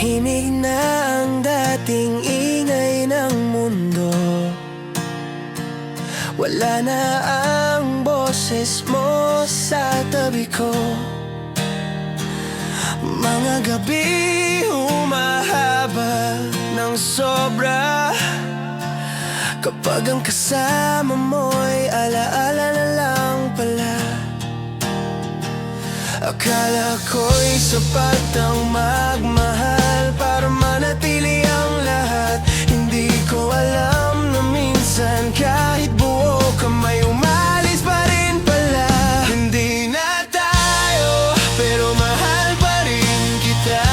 Tahimik na ang dating ingay ng mundo. Wala na ang boses mo sa tabi ko. Mga gabi humahaba ng sobra. Kapag ang kasama mo'y alaala na lang pala. Akala ko'y sapat ang magmahal para manatili ang lahat. Hindi ko alam na minsan kahit buo ka may umalis pa rin pala. Hindi na tayo pero mahal pa rin kita.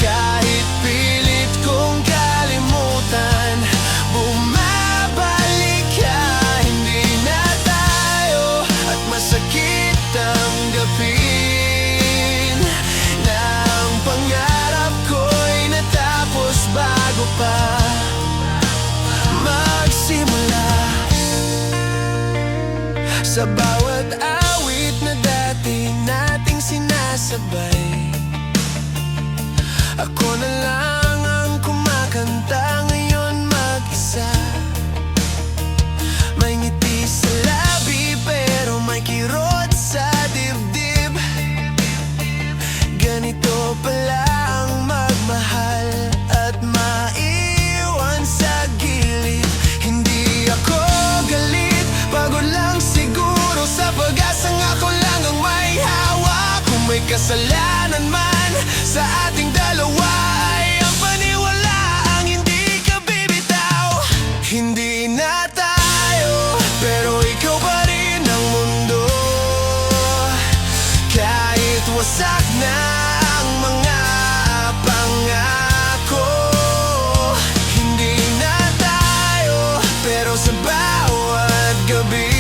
Kahit pilit kong kalimutan, bumabalik ka. Hindi na tayo at masakit tanggapin na ang pangarap ko'y natapos bago pa magsimula. Sa bawat awit na dati nating sinasabay, ako na lang ang kumakanta ngayon mag-isa. May ngiti sa labi pero may kirot sa dibdib. Ganito pala ang magmahal at maiwan sa gilid. Hindi ako galit, pagod lang siguro sa pag-asang ako lang ang may hawak. Kung may kasalanan man sa ating dalawa ay ang paniwalaang hindi ka bibitaw. Hindi na tayo pero ikaw pa rin ang mundo. Kahit wasak na ang mga pangako, hindi na tayo pero sa bawat gabi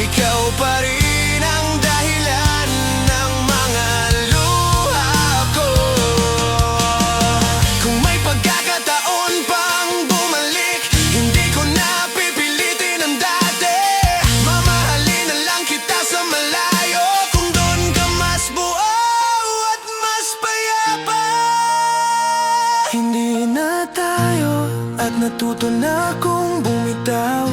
ikaw pa rin ang dahilan ng mga luha ko. Kung may pagkakataon pang bumalik, hindi ko na pipilitin ang dati. Mamahalin na lang kita sa malayo, kung doon ka mas buo at mas payapa. Hindi na tayo at natuto na akong bumitaw.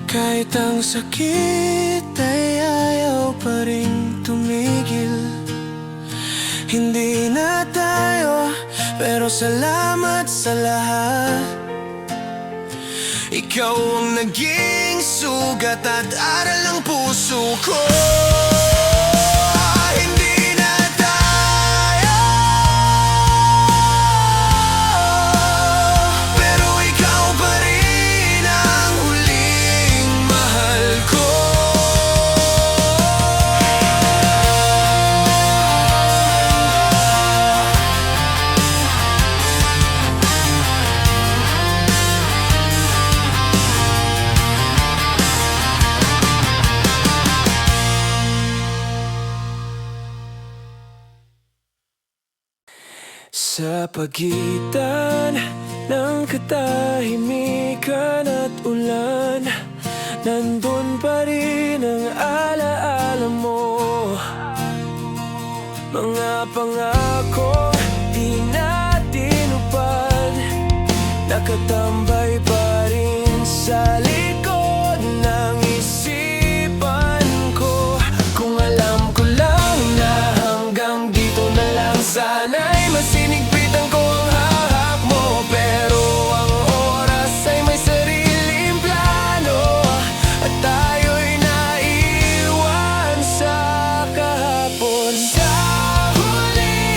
Kahit ang sakit ay ayaw pa rin tumigil. Hindi na tayo pero salamat sa lahat. Ikaw ang naging sugat at aral ng puso ko. Hindi na tayo pero ikaw pa rin ang huling mahal ko. Sa pagitan ng katahimikan at ulan, nandun pa rin ang alaala mo. Mga pangako di natin upad, nakatambay pa rin sa likod ng isipan ko. Kung alam ko lang na hanggang dito na lang, sana'y masinigpitan ko ang hahak mo. Pero ang oras ay may sariling plano at tayo'y naiwan sa kahapon. Sa huli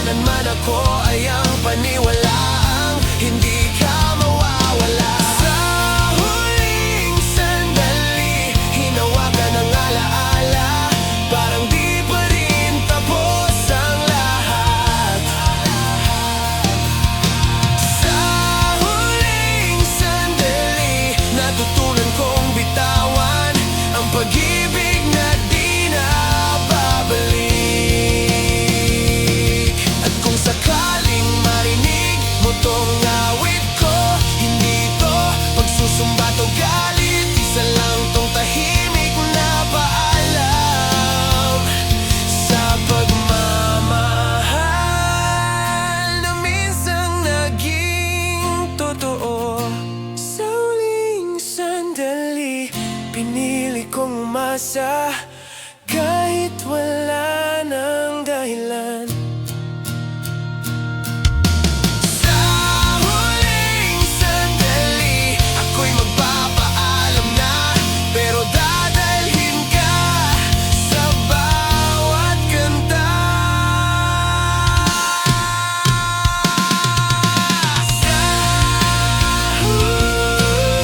Kailanman man ako ay ang paniwalaang hindi ka mawawala. Sa huling sandali, hinawakan ang alaala, parang di pa rin tapos ang lahat. Sa huling sandali, natutunan kong bitawan ang pag-ibig na di na babalik. At kung sakaling marinig mo tong awit ko, hindi to pagsusumbat o galit, isa lang tong tahimik na paalam sa pagmamahal na minsang naging totoo. Sa huling sandali, pinili kong umasa kahit wala nang dahilan. Sa huling sandali, ako'y magpapaalam na, pero dadalhin ka sa bawat kanta. Sa huling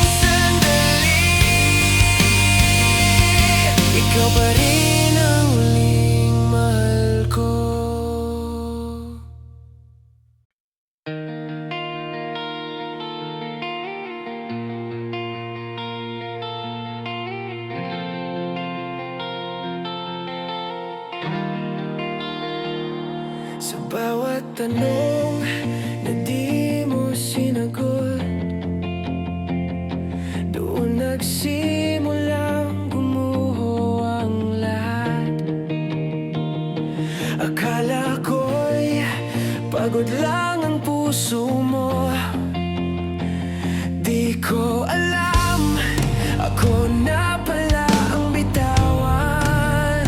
sandali, ikaw pa rin ang huling mahal ko. Sa bawat tanong na di mo sinagot, doon nagsimulang gumuho ang lahat. Akala ko'y pagod lang ang puso mo, di ko alam, ako na pala ang bitawan.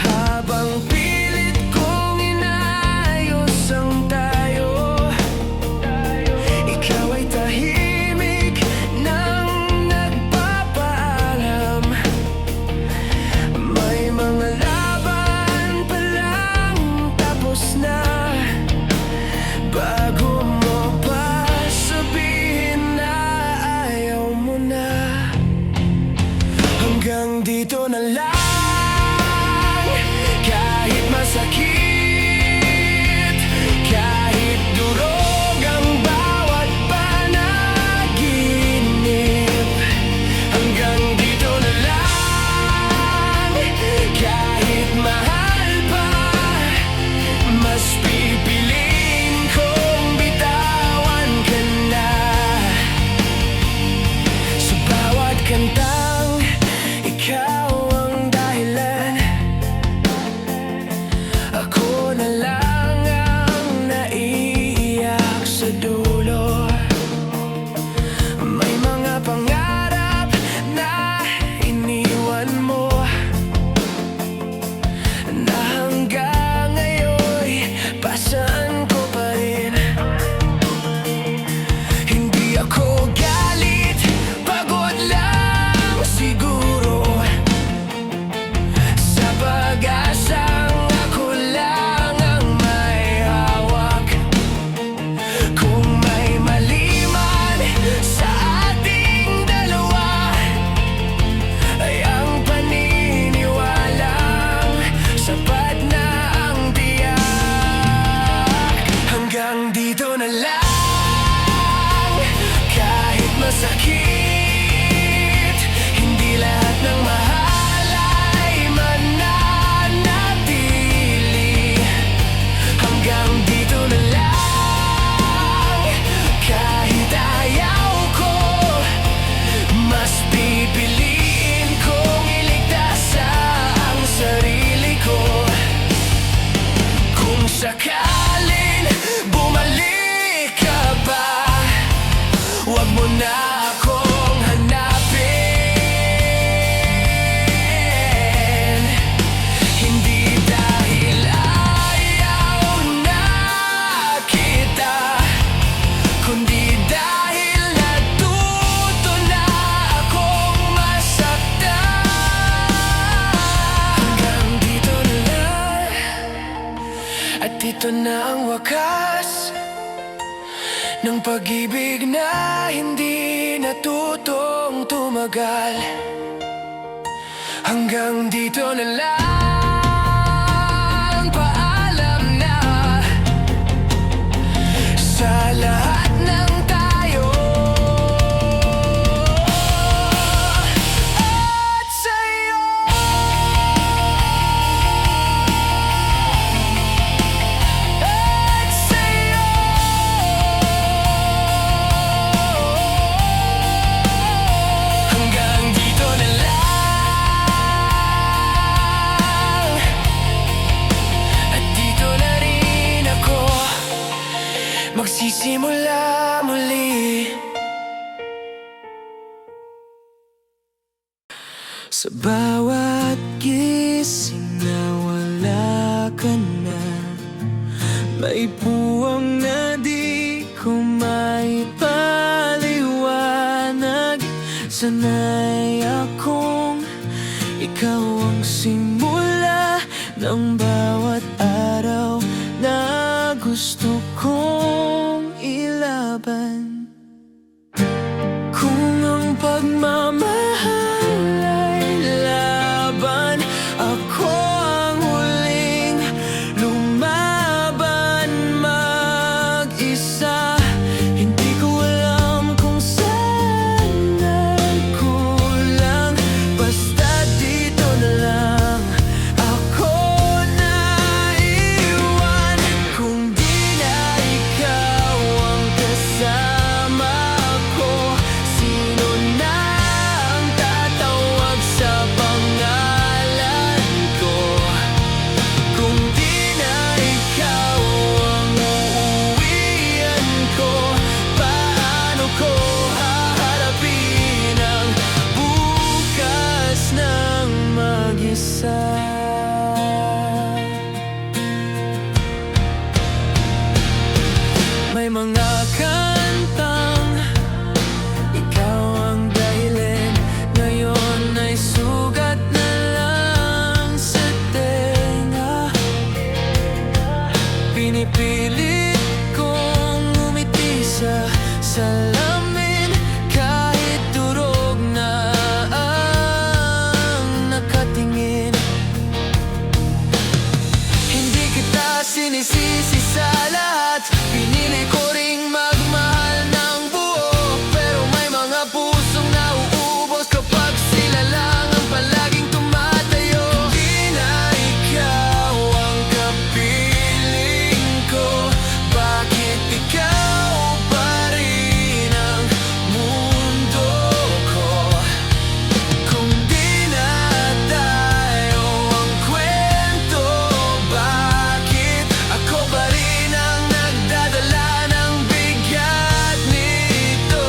Habang pilit kong inayos ang tayo, ikaw ay tahimik nang nagpapaalam. May mga laban palang tapos na bago mo Ito na ang wakas ng pag-ibig na hindi natutong tumagal. Hanggang dito na lang, paalam na sa lahat ng tayo at sa'yo. At sa'yo. Hanggang dito na lang, at dito na rin ako magsisimula muli. Sa bawat gising na wala ka na, may puwang na di ko maipaliwanag. Sanay akong ikaw ang simula ng bawat araw na gusto kong ilaban. Kung ang pagmamahal ay laban, ako ang huling lumaban mag-isa. Hindi ko alam kung saan nagkulang, basta dito na lang ako naiwan. Kung di na ikaw ang kasama ko, sino na ang tatawag sa pangalan ko? Kung di na ikaw ang uuwian ko, paano ko haharapin ang bukas ng mag-isa? May mga kantang ikaw ang dahilan, ngayon ay sugat na lang sa tenga. Pinipilit kong umiti sa salamin kahit durog na ang nakatingin. Hindi kita sinisisi sa lahat, pinili ko ring magmahal ng buo. Pero may mga pusong nauubos kapag sila lang ang palaging tumatayo. Di na ikaw ang kapiling ko, bakit ikaw pa rin ang mundo ko? Kung di na tayo ang kwento, bakit ako pa rin ang nagdadala ng bigat nito?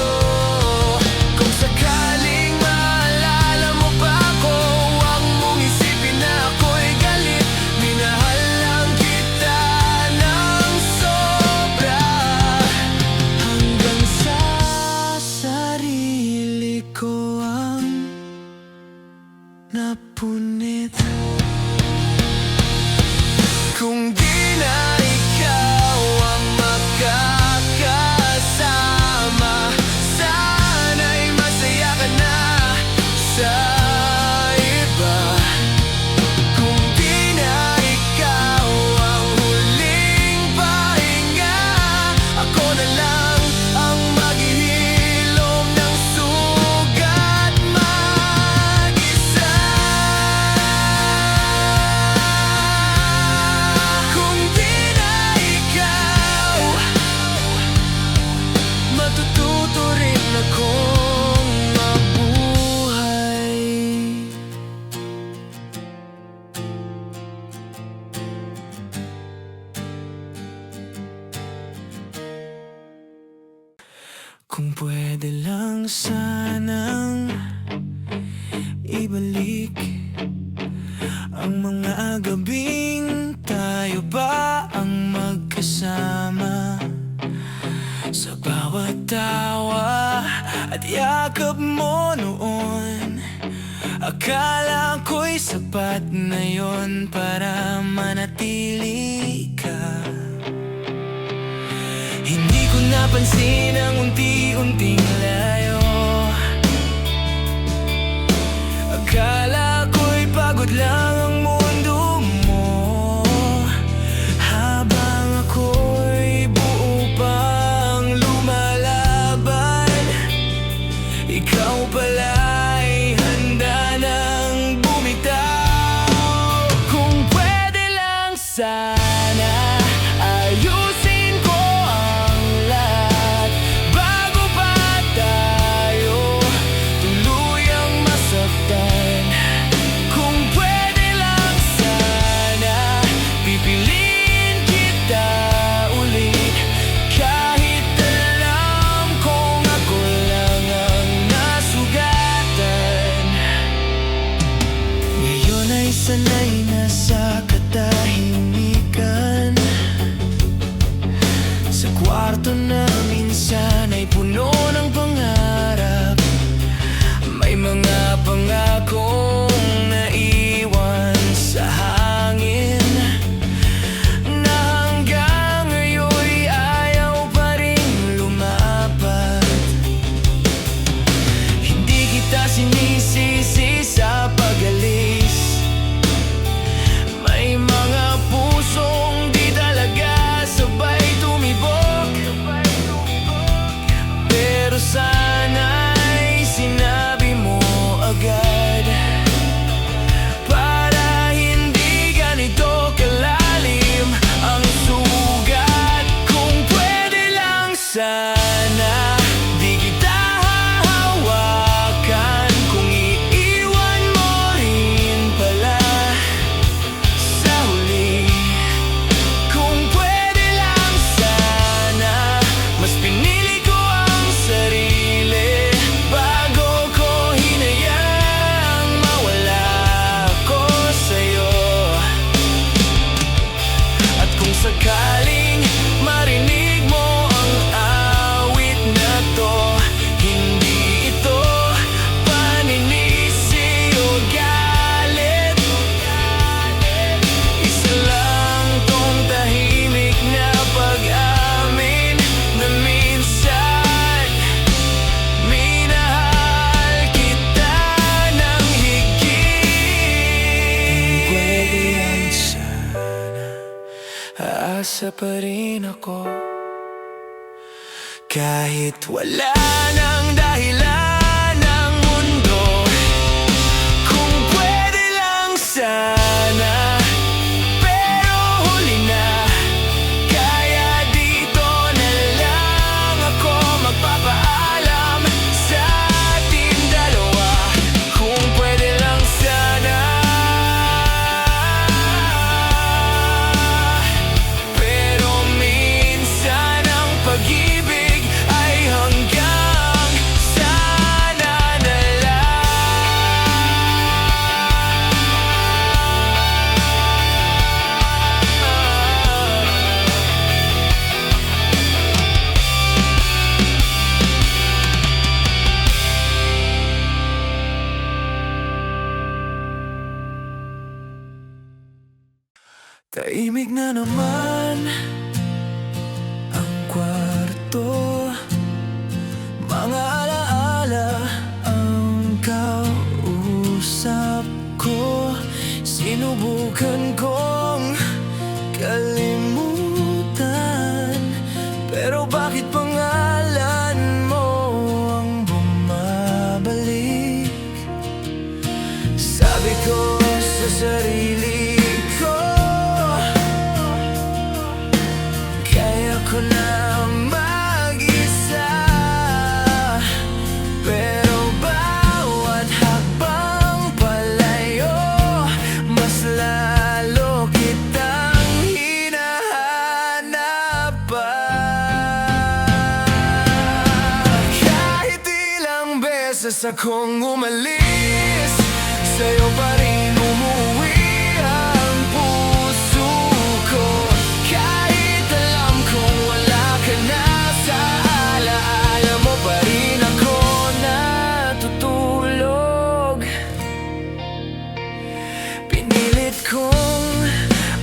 Kung sakaling maalala mo pa ako, huwag mong isipin na ako'y galit. Minahal lang kita ng sobra, hanggang sa sarili ko ang napunit. Kung di na ikaw ang makakasama, sana'y masaya ka na sa iba. Kung di na ikaw ang huling pahinga, ako na lang ang maghihilom ng sugat mag-isa. Kung di na ikaw, matututo rin akong mabuhay. Kung pwede lang sanang ibalik ang mga gabing tayo pa ang magkasama, sa bawat tawa at yakap mo noon. Akala ko'y sapat na yon para manatili ka. napansin ang unti-unting layo. Akala ko'y pagod lang ang mundo mo, habang ako'y buo pang lumalaban. Ikaw pala'y handa nang bumitaw. Kung pwede lang sana ayusin ko ang lahat bago pa tayo tuluyang masaktan. Kung pwede lang sana pipiliin kita ulit, kahit alam kong ako lang ang nasugatan. Ngayon ay sanay na sa katahimikan, sa kwarto na minsan ay puno ng pangarap. May mga pangakong naiwan sa hangin na hanggang ngayon'y ayaw pa rin lumapat. Hindi kita sinisisi sa pag-alis, may mga pusong di talaga sabay tumibok. Pero sana'y sinabi mo agad, para hindi ganito kalalim ang sugat. Kung pwede lang sana di kita hahawakan, kung iiwan mo rin pala sa huli. Kung pwede lang sana mas pinili ko ang sarili bago ko hinayang mawala ako sa'yo. At kung sakaling marinig mo ang awit na to, hindi ito paninisi o galit. Isa lang tong tahimik na pag-amin na minsan minahal kita ng higit. Pwede yan sana, aasa pa rin ako, kahit wala nang dahilan ang mundo. Kung pwede lang sana, pero huli na, kaya dito na lang ako magpapaalam sa ating dalawa. Kung pwede lang sana, pero minsan ang pag-ibig ay hanggang sana na lang. Tahimik na naman ang kwarto, mga alaala ang kausap ko. Sinubukan kong kalimutan, pero bakit pangalan mo ang bumabalik? Sabi ko sa sarili ko, kaya ko na mag-isa. Pero bawat hakbang palayo, mas lalo kitang hinahanap pa. Kahit ilang beses akong umalis, sa'yo pa rin umuwi ang puso ko. Kahit alam kong wala ka na sa alaala mo, pa rin ako natutulog. Pinilit kong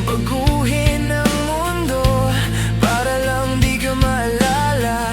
baguhin ang mundo para lang di ka maalala.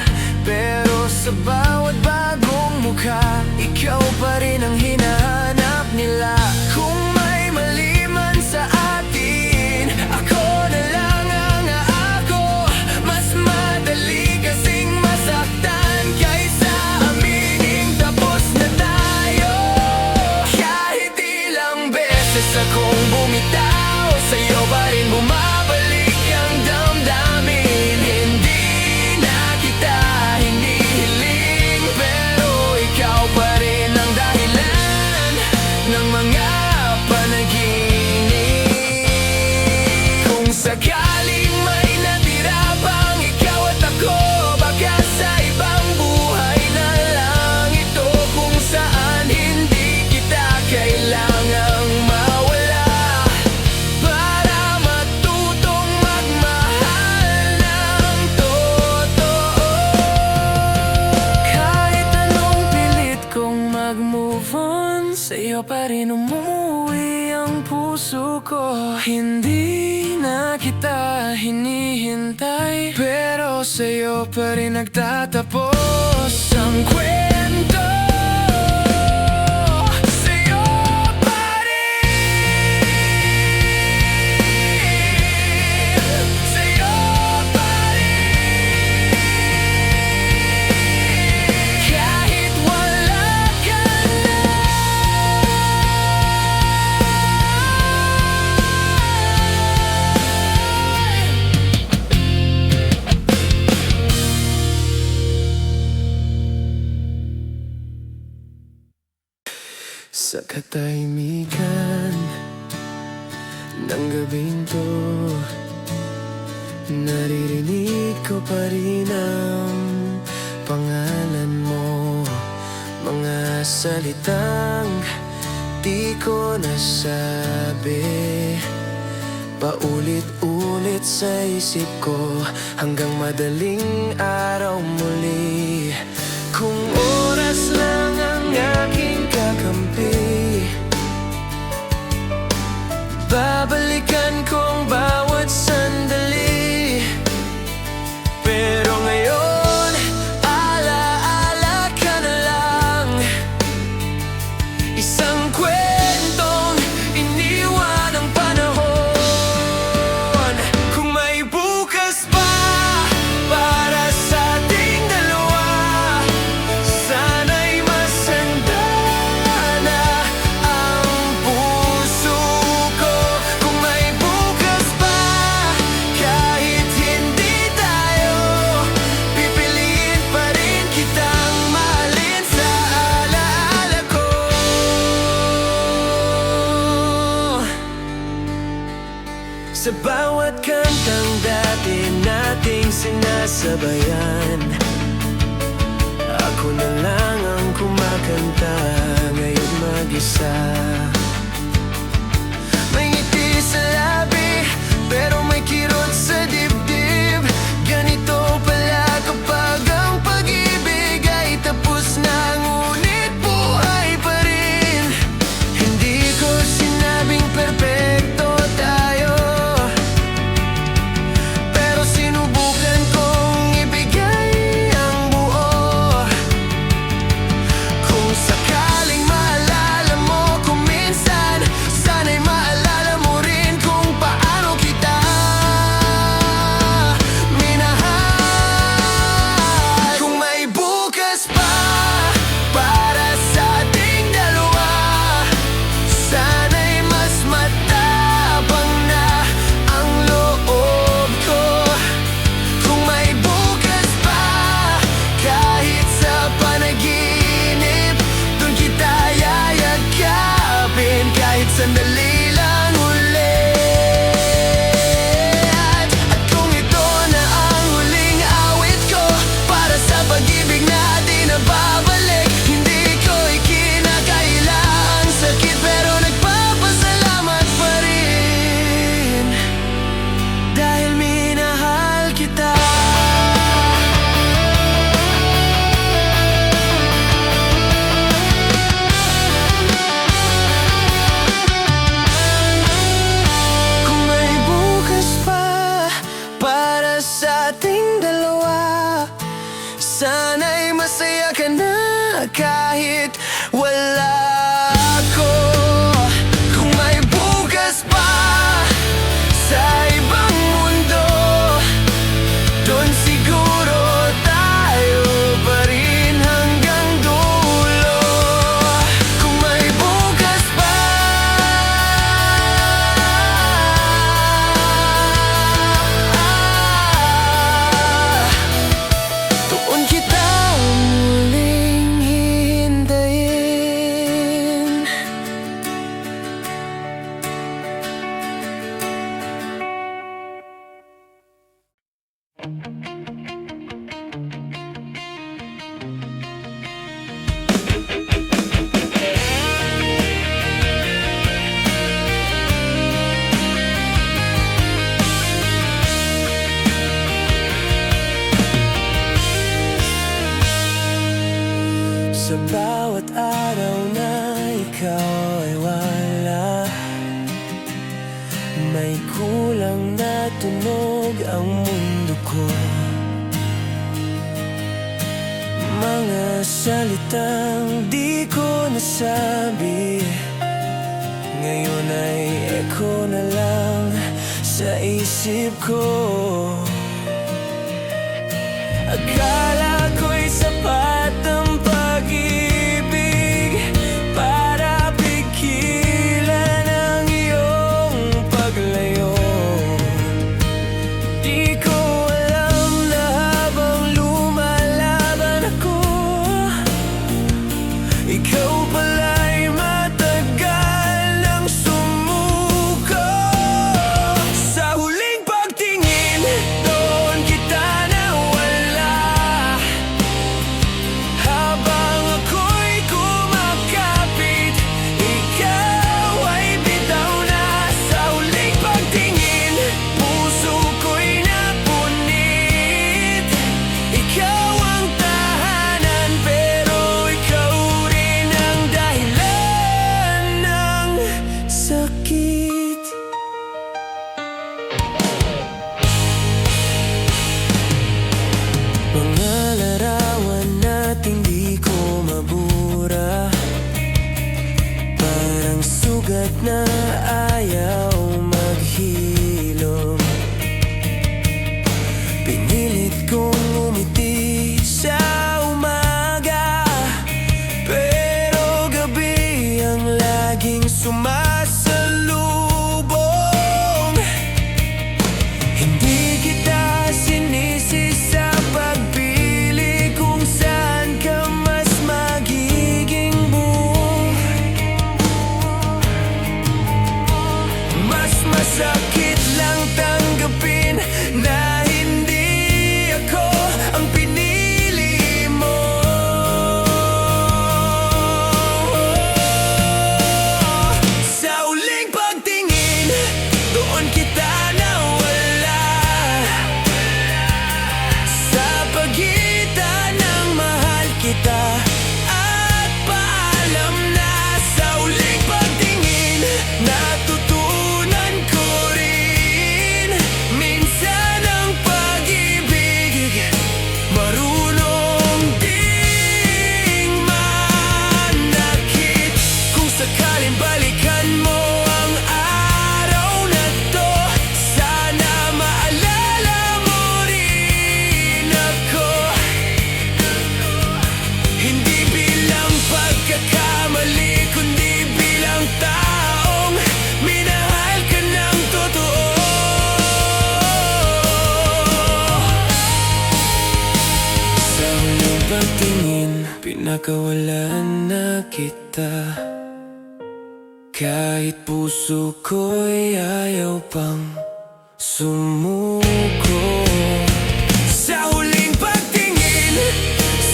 mag-move on, sa'yo pa rin umuwi ang puso ko. Hindi na kita hinihintay, pero sa'yo pa rin nagtatapos ang kwento. Sa'yo pa rin, sa'yo pa rin. Kahit wala ka na, sa katahimikan ng gabing to, naririnig ko pa rin ang pangalan mo. Mga salitang di ko nasabi, paulit-ulit sa isip ko hanggang madaling araw muli. Kung oras lang ang aking kakampi, babalikan kong bawat sandali. Pero ngayon, alaala ka na lang, isang kwentong iniwan ng panahon. Kung may bukas pa para sa ating dalawa, sana'y masanda na ang puso ko. Kung may bukas pa, kahit hindi tayo, pipiliin pa rin kitang mahalin sa alaala ko. Sa bawat kantang dati nating sinasabayan, ako na lang ang kumakanta ngayon mag-isa. May ngiti sa labi, pero may kirot sa dibdib. Ganito pala kapag ang pag-ibig ay tapos na, ngunit buhay pa rin. Hindi ko sinabing perpekto tayo, pero sinubukan kong ibigay ang buo. Kung sakaling maalala mo kung minsan salitang di ko nasabi, ngayon ay echo na lang sa isip ko. Akala ko'y sapat ang pag-ibig para pigilan ang iyong paglayo. Di ko alam na habang lumalaban ako, ikaw pala'y matagal nang sumuko. Sa huling pagtingin, doon kita nawala, habang ako'y kumakapit, ikaw ay bitaw na. Sa huling pagtingin, puso ko'y napunit. Ikaw ang tahanan, pero ikaw rin ang dahilan ng sakit. Mga larawan nating di ko mabura, parang sugat na ayaw maghilom. Pinilit kong umiti sa umaga, pero gabi ang laging sumasalubong. Hindi kita sinisi sa pagpili kung saan ka mas magiging buo. Mas masakit lang tanggapin na hindi ako ang pinili mo. Sa huling pagtingin, doon kita nawala, sa pagitan ng mahal kita at paalam na. Sa huling pagtingin, natutunan ko rin minsan ang pag-ibig, marunong ding manakit. Kung sakaling balikan mo ang araw na to, sana maalala mo rin ako. Hindi bilang pagkakamali, kundi bilang taong minahal ka ng totoo. Sa huling pagtingin, pinakawalan na kita, kahit puso ko'y ayaw pang sumuko. Sa huling pagtingin,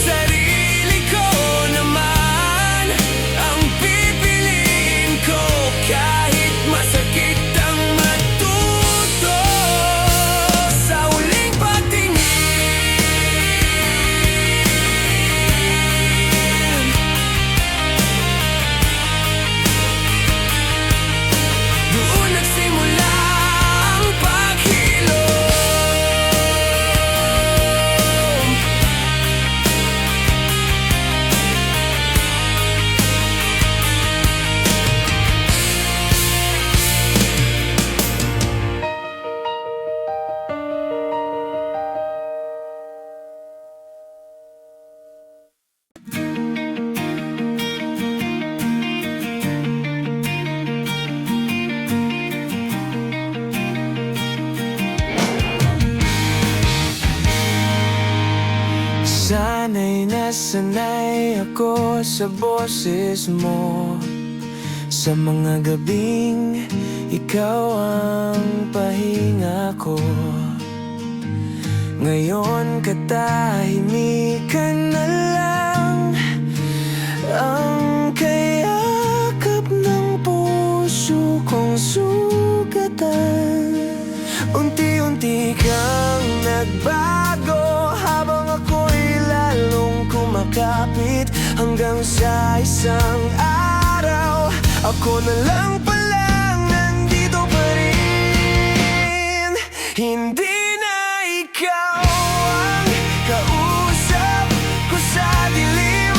sarili ko naman ang pipiliin ko, kahit masakit ang matuto. Sa huling pagtingin, doon nagsimula ang paghilom. Sana'y nasanay ako sa boses mo, sa mga gabing ikaw ang pahinga ko. Ngayon katahimikan na lang ang kayakap ng puso kong sugatan. Unti-unti kang nagbago, habang ako'y lalong kumakapit, hanggang sa isang araw ako na lang palang nandito pa rin. Hindi na ikaw ang kausap ko sa dilim,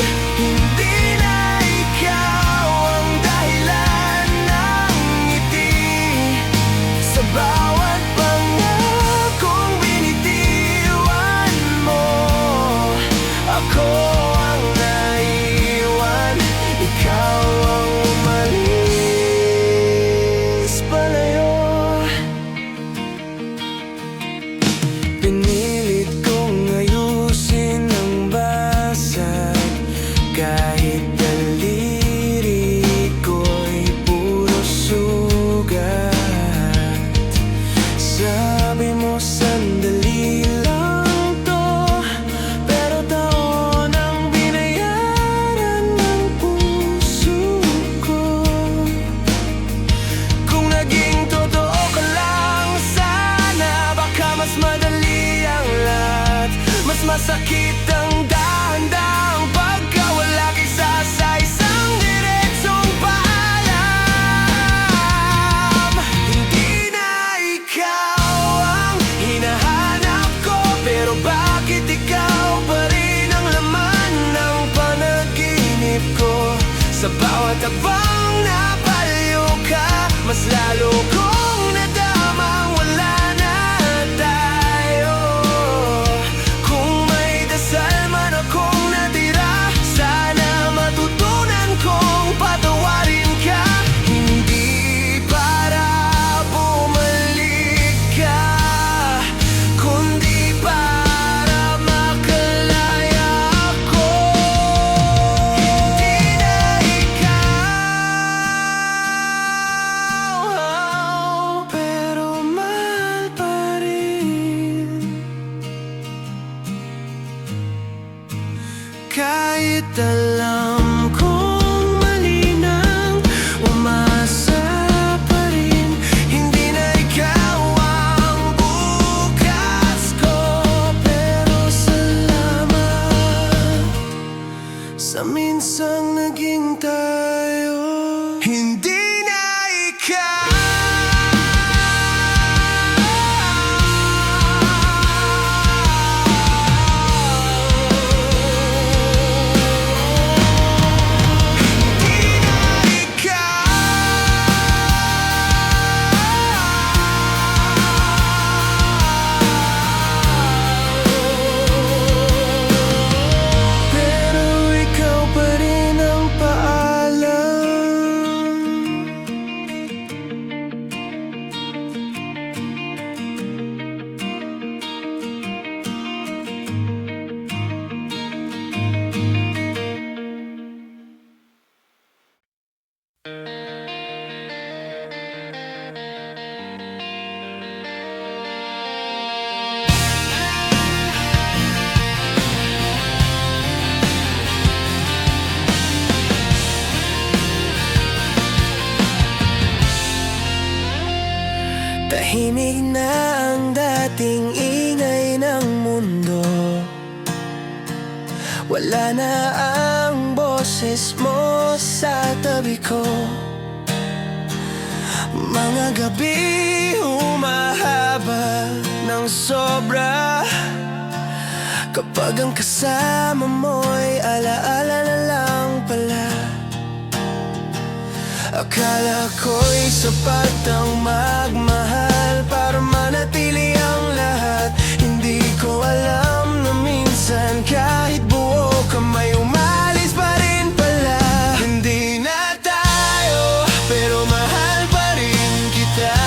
Sa bawat abang na palayo ka, mas lalo kong nadamang wala na tayo. Kung may dasal man akong natira, sana matutunan kong patawarin ka. Hindi para bumalik ka, kundi para makalaya ako. Hindi na ikaw, pero mahal pa rin. Kahit alam kong mali nang umasa pa rin, hindi na ikaw ang bukas ko. Pero salamat sa minsang naging tayo. Hindi na ikaw. Pero ikaw pa rin ang paalam. Tahimik na ang dating ingay ng mundo. Wala na ang boses mo sa tabi ko. Mga gabi humahaba ng sobra, kapag ang kasama mo'y alaala na lang pala. Akala ko'y sapat ang magmahal para manatili ang lahat. Hindi ko alam na minsan kahit buo ka may umalis pa rin pala. Hindi na tayo, pero mahal pa rin kita.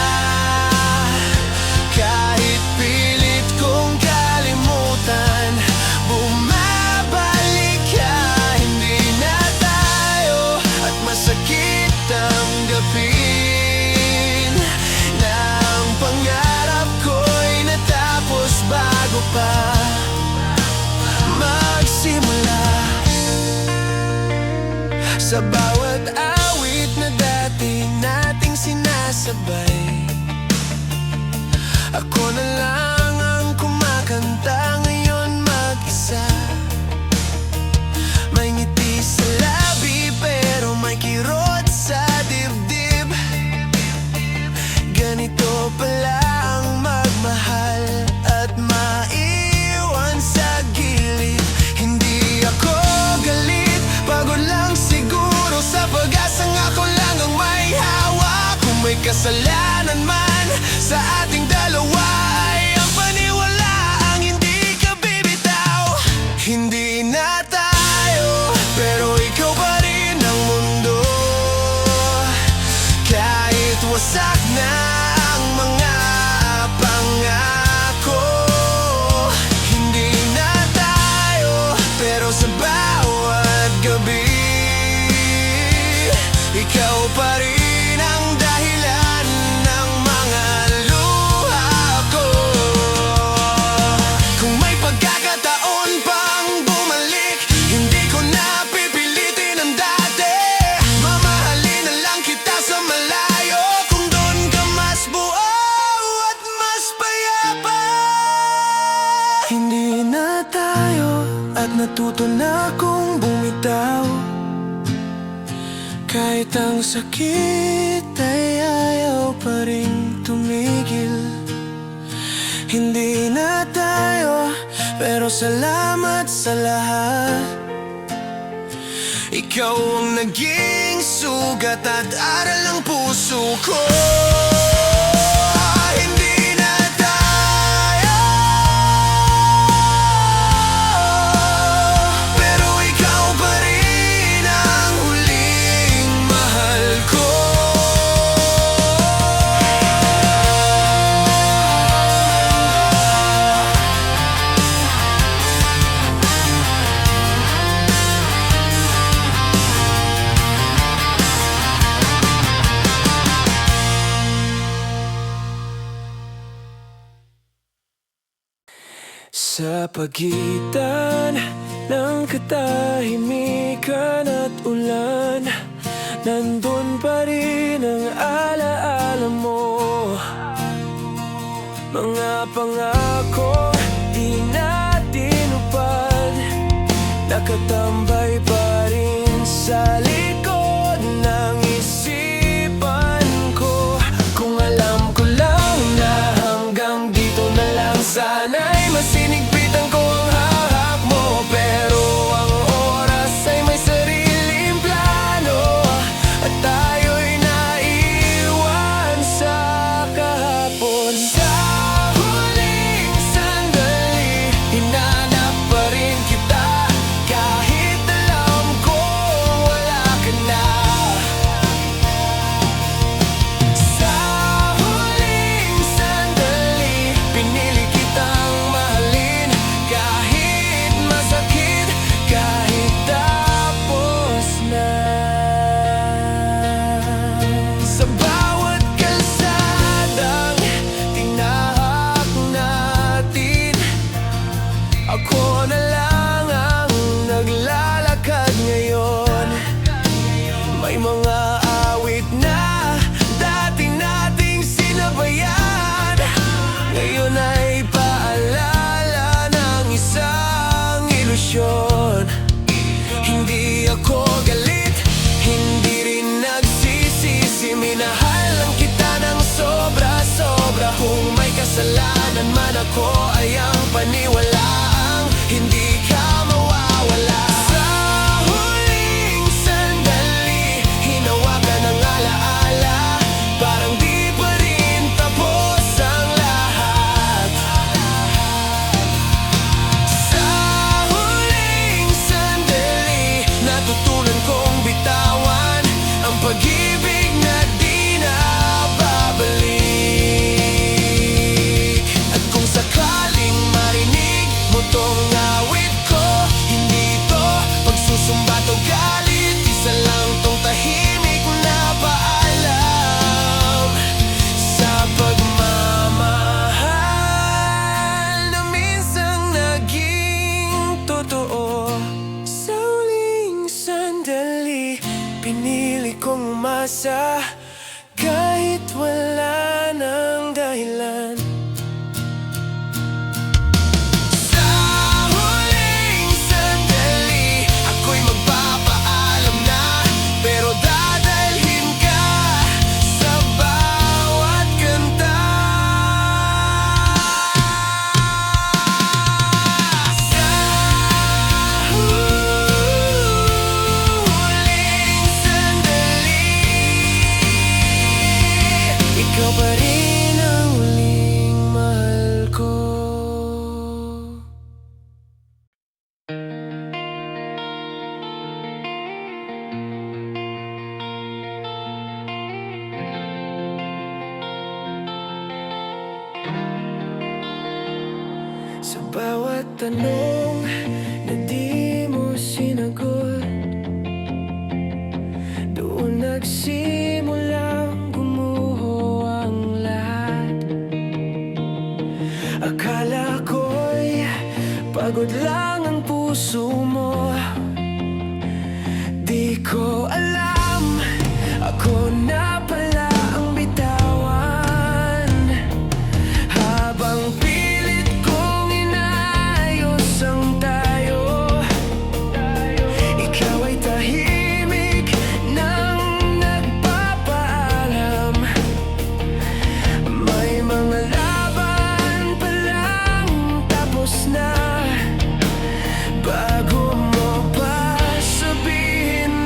Kahit pilit kong kalimutan, bumabalik ka. Hindi na tayo at masakit tanggapin na ang pangarap ko'y natapos bago pa magsimula. Sa bawat awit na dati nating sinasabay, ako na lang ang kumakanta ngayon mag-isa. May ngiti sa labi pero may kirot sa dibdib. Ganito pala ang magmahal at maiwan sa gilid. Hindi ako galit, pagod lang siguro sa pag-asang ako lang ang may hawak. Kung may kasalanan man sa ating dalawa, ay ang paniwalaang hindi ka bibitaw. Hindi na tayo, pero ikaw pa rin ang mundo. Kahit wasak na ang mga pangako, hindi na tayo, pero sa bawat gabi, ikaw pa rin ang dahilan ng mga luha ko. Kung may pagkakataon pang bumalik, hindi ko na pipilitin ang dati. Mamahalin na lang kita sa malayo, kung doon ka mas buo at mas payapa. Hindi na tayo at natuto na akong bumitaw. Kahit ang sakit ay ayaw pa rin tumigil. Hindi na tayo, pero salamat sa lahat. Ikaw ang naging sugat at aral ng puso ko. Hindi na tayo, pero ikaw pa rin ang huling mahal ko. Sa pagitan ng katahimikan at ulan, nandun pa rin ang alaala mo. Mga pangako di natin upad, nakatambay pa rin sa likod ng isipan ko. Kung alam ko lang na hanggang dito na lang, sana'y masinigpitan ko ang hahak mo. Pero ang oras ay may sariling plano, at tayo'y naiwan sa kahapon. Sa huling sandali, hinanap pa rin kita, kahit alam ko wala ka na. Sa huling sandali, pinili kitang mahalin, kahit masakit, kahit tapos na. Sa bawat kalsadang tinahak natin, ako na lang ang naglalakad ngayon. May mga awit na dati nating sinabayan, ngayon ay paalala ng isang ilusyon. Hindi ako galit, hindi rin nagsisisi, minahal lang kita ng sobra-sobra. Kung may kasalanan man ako, ay ang paniwalaang hindi ka mawawala. Sa huling sandali, hinawakan ang alaala, parang di pa rin tapos ang lahat. Sa huling sandali, natutunan kong bitawan ang pag-ibig na di na babalik. At kung sakaling marinig mo tong awit ko, hindi to pagsusumbat o galit, isa lang tong tahimik na paalam sa pagmamahal na minsang naging totoo. Sa huling sandali, pinili kong umasa, kahit wala nang dahilan. Sa huling sandali, ako'y magpapaalam na, pero dadalhin ka sa bawat kanta. Sa huling sandali, ikaw pa rin ang huling mahal ko. Sa bawat tanong na di mo sinagot, doon nagsimulang gumuho ang lahat. Akala ko'y pagod lang ang puso mo, di ko alam, ako na pala ang bitawan. Habang pilit kong inayos ang tayo, ikaw ay tahimik nang nagpapaalam. May mga laban palang tapos na, bago mo pa sabihin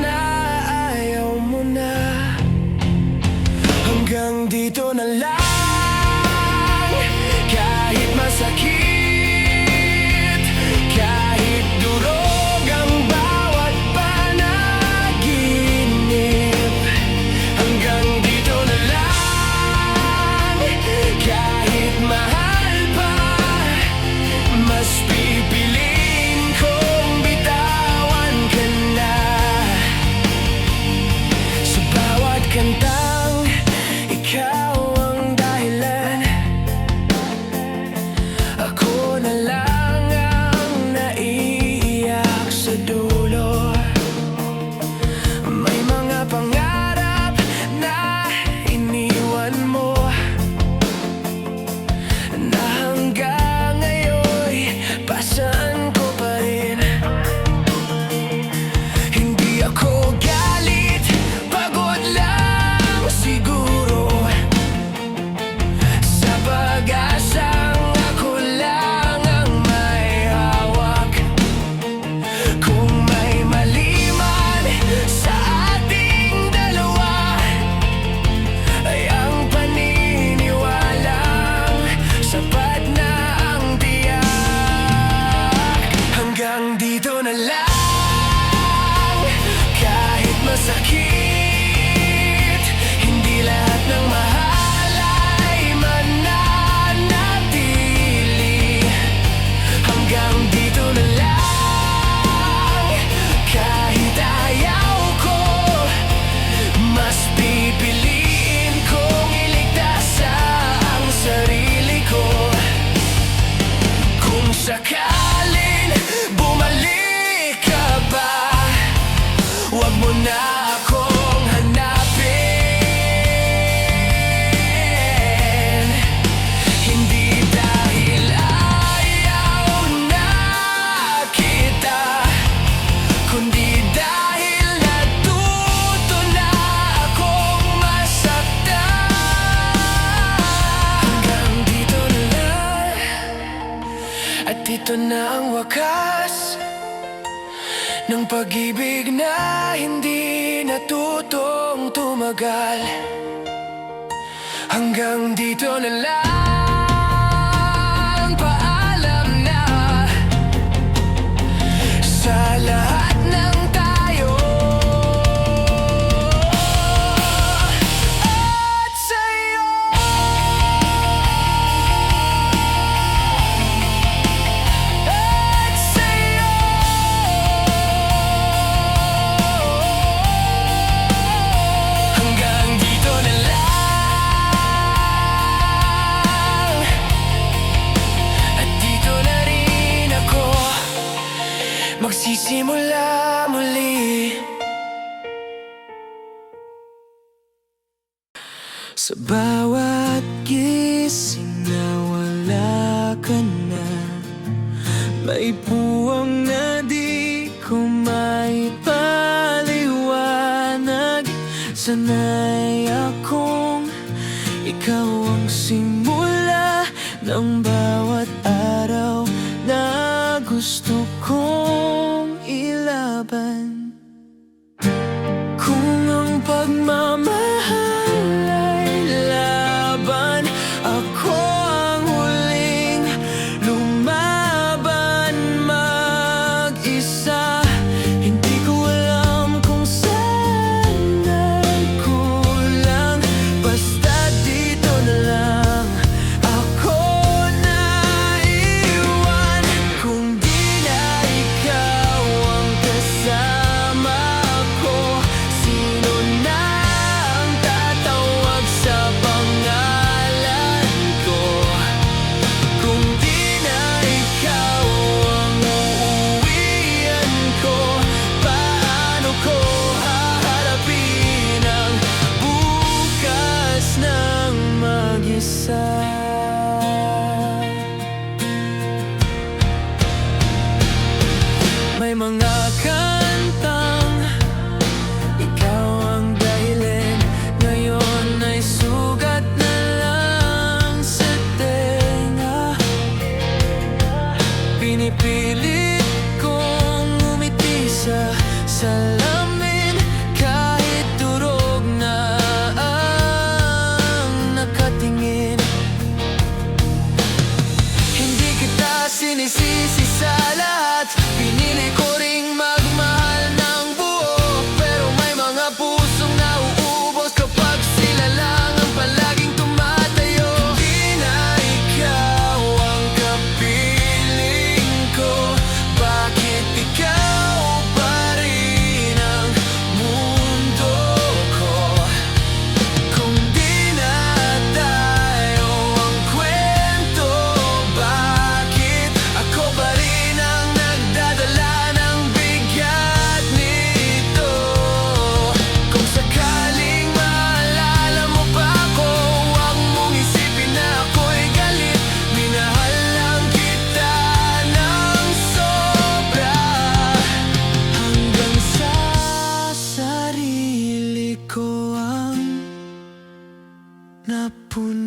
ng pag-ibig na hindi natutong tumagal. Hanggang dito na lang, paalam na sa lahat ng tayo at sa'yo. At sa'yo. Hanggang dito na lang, at dito na rin ako magsisimula muli. Sa bawat gising na wala ka na, may puwang na di ko maipaliwanag. Sanay akong ikaw ang simula ng bawat araw na gusto kong ilaban. Kung ang pagmamahal ay laban, ako ang huling lumaban mag-isa. Hindi ko alam kung saan nagkulang, basta dito na lang ako naiwan. Kung di na ikaw ang kasama ko, sino na ang tatawag sa pangalan ko? Kung di na ikaw ang uuwian ko, paano ko haharapin ang bukas ng mag-isa? May mga kantang ikaw ang dahilan, ngayon ay sugat na lang sa tenga. Pinipilit kong umiti sa salamin kahit durog na ang nakatingin. Hindi kita sinisisi sa lahat, pinili ko ring magmahal ng buo. Pero may mga pusong nauubos kapag sila lang ang palaging tumatayo. Di na ikaw ang kapiling ko, bakit ikaw pa rin ang mundo ko? Kung di na tayo ang kwento, bakit ako pa rin ang nagdadala ng bigat nito? Kung sakaling maalala mo pa ako, huwag mong isipin na ako'y galit. Minahal lang kita ng sobra, hanggang sa sarili ko ang napuno.